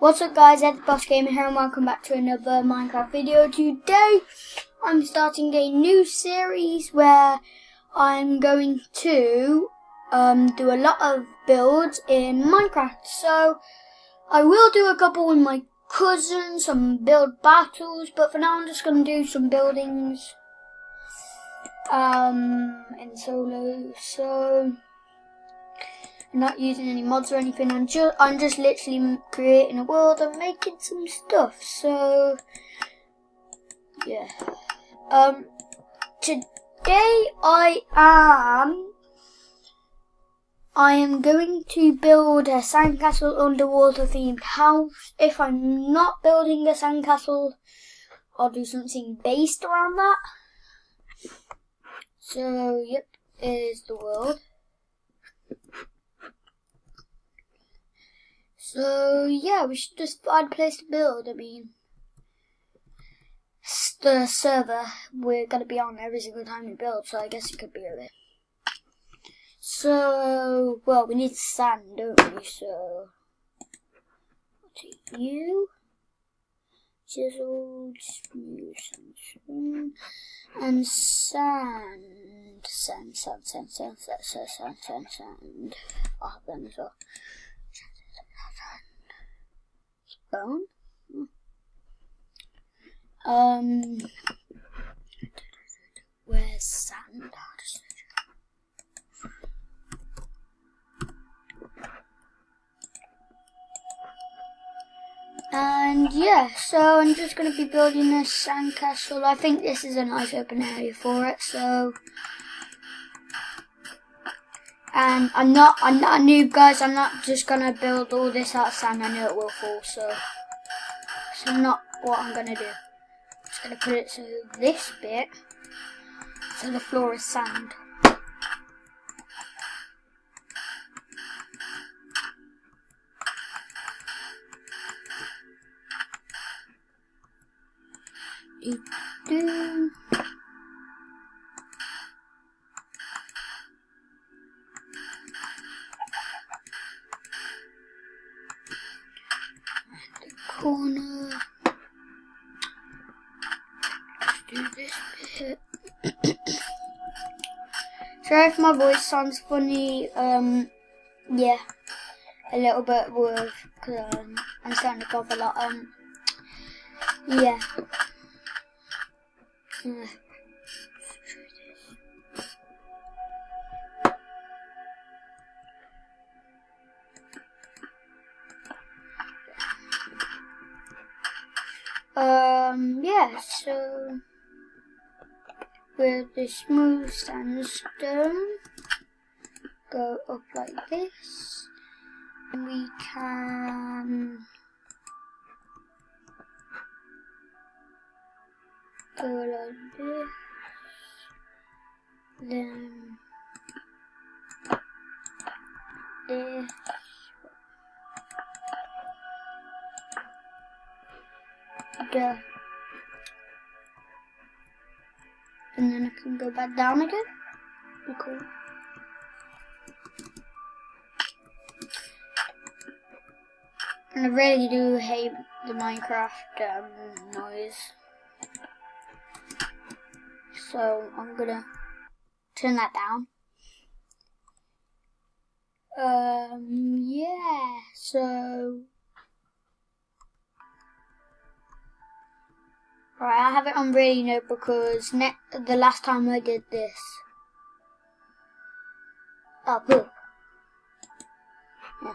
What's up guys, Ed Boss Gamer here and welcome back to another Minecraft video. Today I'm starting a new series where I'm going to do a lot of builds in Minecraft. So I will do a couple with my cousin, some build battles, but for now I'm just going to do some buildings in solo. So I'm not using any mods or anything. I'm just literally creating a world and making some stuff. So yeah. Today I am going to build a sandcastle underwater themed house. If I'm not building a sandcastle, I'll do something based around that. So yep, is the world. So yeah, we should just find a place to build. I mean, the server we're gonna be on every single time we build, so I guess it could be a bit. So, well, we need sand, don't we? So, I'll take you, chisel, smooth sand, and sand. I'll have them as well. Bone. Where's sand? And yeah, so I'm just going to be building a sandcastle. I think this is a nice open area for it. So, and I'm not a noob, guys. I'm not just going to build all this out of sand. I know it will fall, so not what I'm going to do. I'm just going to put it so this bit, so the floor is sand. Corner. Let's do this bit. Sorry if my voice sounds funny. Yeah, a little bit because I'm starting to cough a lot. Yeah. Yeah, so with the smooth sandstone, go up like this, and we can go like this, then this. And then I can go back down again. Be cool. And I really do hate the Minecraft noise. So I'm gonna turn that down. Yeah, so alright, I have it on ready note because the last time I did this. Oh, poop. Yeah.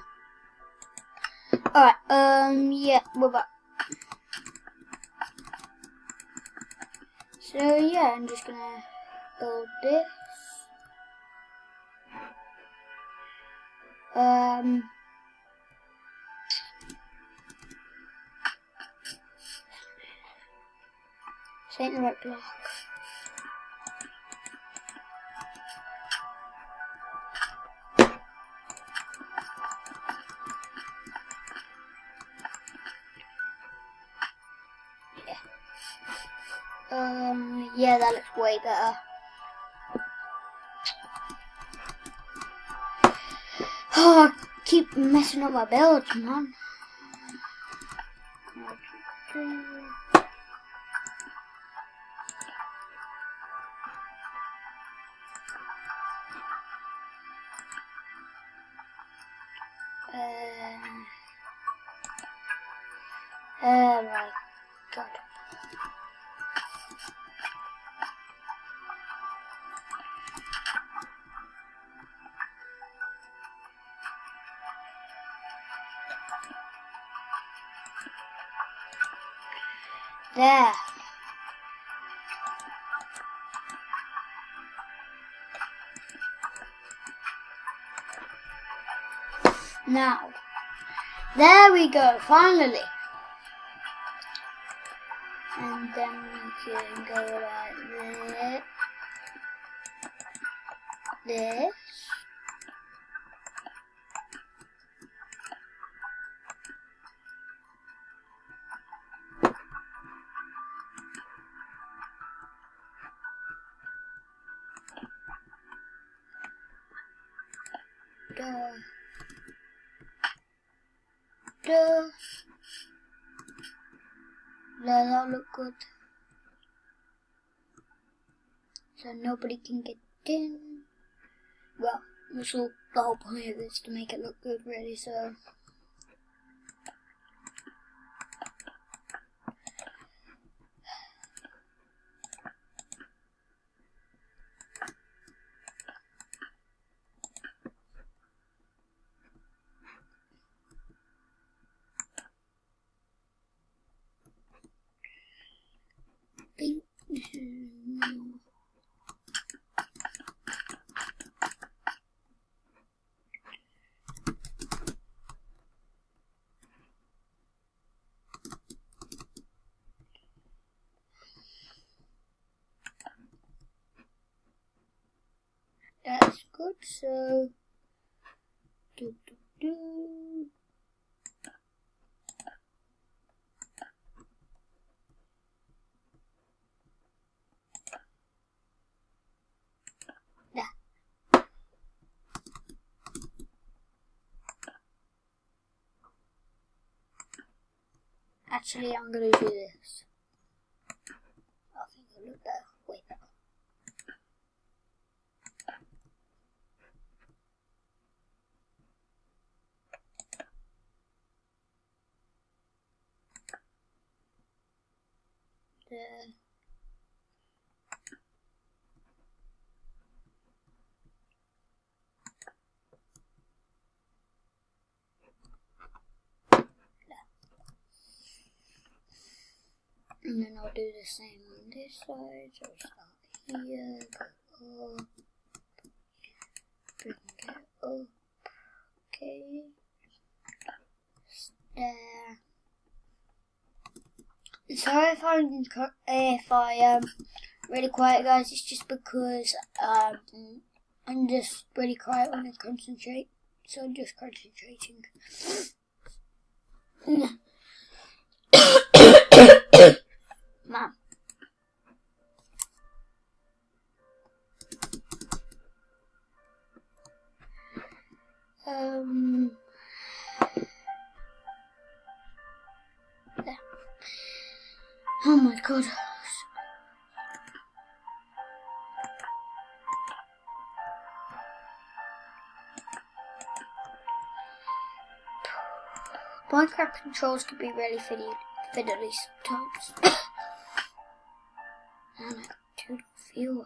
Alright, yeah, we're back. So yeah, I'm just gonna build this. This ain't the right block. Yeah, that looks way better. Oh, I keep messing up my builds, man. Oh my god. There. Now, there we go, finally. And then we can go like this. Does that look good? So nobody can get in. Well, that's all the whole point of this, to make it look good, really, so. That's good, so There. Actually, I'm gonna do this. I think it'll look better. Way better. There. And then I'll do the same on this side. So start here, go up, bring it up. Okay. There. Sorry if I am really quiet, guys. It's just because I'm just really quiet when I concentrate, so I'm just concentrating. Mom. There. Oh my god. Minecraft controls can be really fiddly sometimes. And I do feel.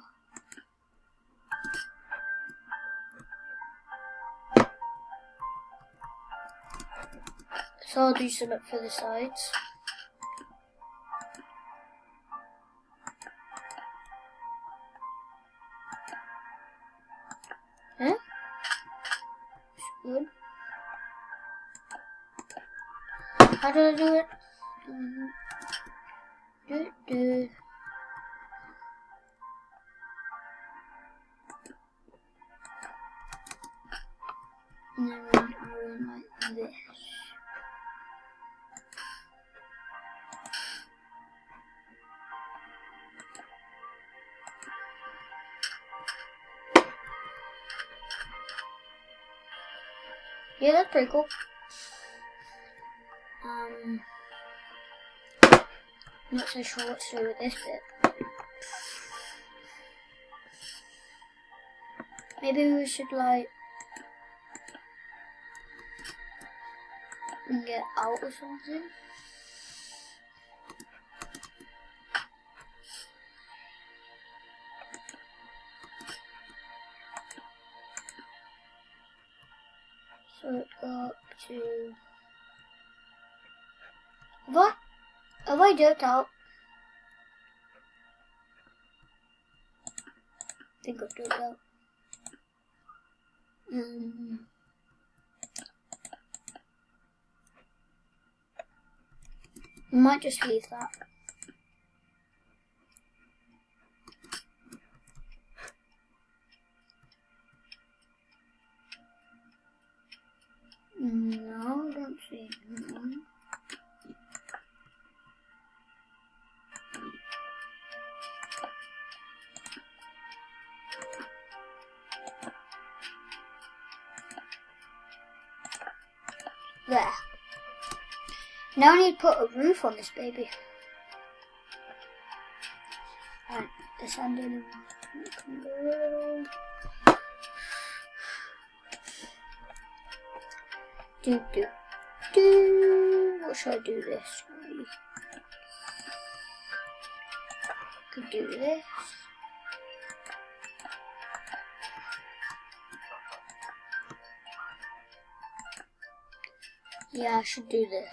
So I'll do some up for the sides. Huh? It's good. How do I do it? Do. And then I run like this. Yeah, that's pretty cool. I'm not so sure what to do with this bit. Maybe we should like get out or something. So it got up to. Have I dirt out? I think I've dirt out. I might just leave that. No, I don't see anyone. There. Now I need to put a roof on this baby. Right, the sand in What should I do this? Could do this. Yeah, I should do this.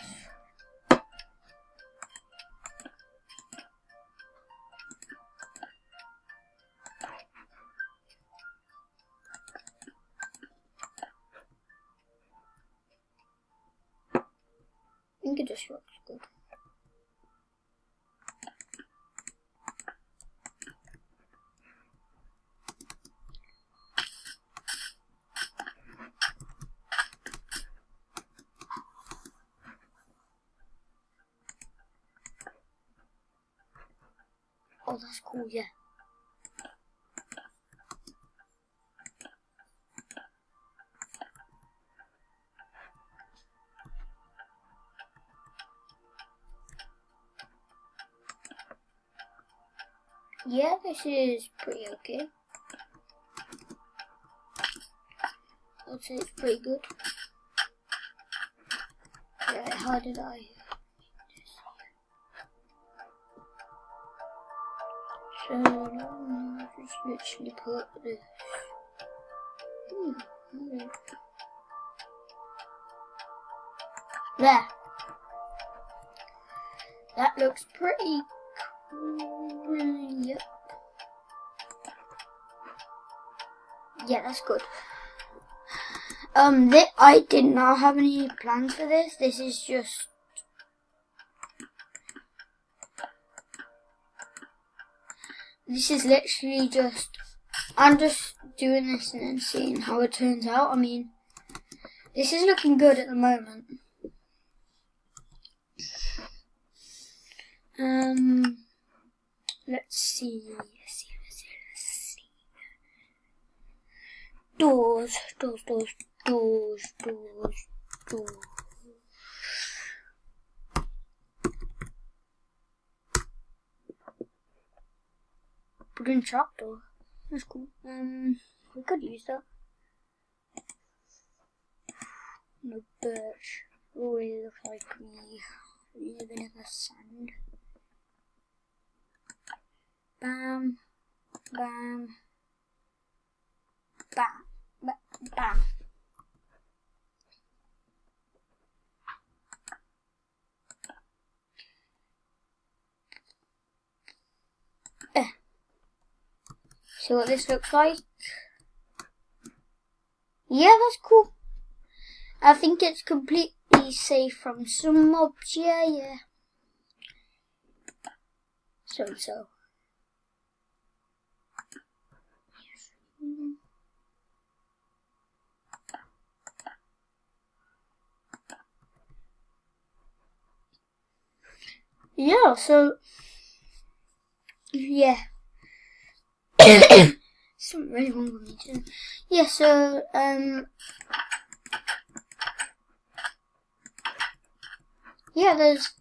I think it just looks good. Oh, that's cool, yeah. Yeah, this is pretty okay. I'd say it's pretty good. Right, how did I... So, I'll just literally put this. There. That looks pretty cool. Yep. Yeah, that's good. I did not have any plans for this. This is just. This is literally just. I'm just doing this and then seeing how it turns out. I mean, this is looking good at the moment. Let's see. Doors. Put in trapdoor. That's cool. We could use that. No birch. Oh, it looks like we living in the sand. Bam, bam, bam, bam. See what this looks like? Yeah, that's cool. I think it's completely safe from some mobs. Yeah. So. Yeah, so yeah. Something really wrong with me too. Yeah, so yeah, there's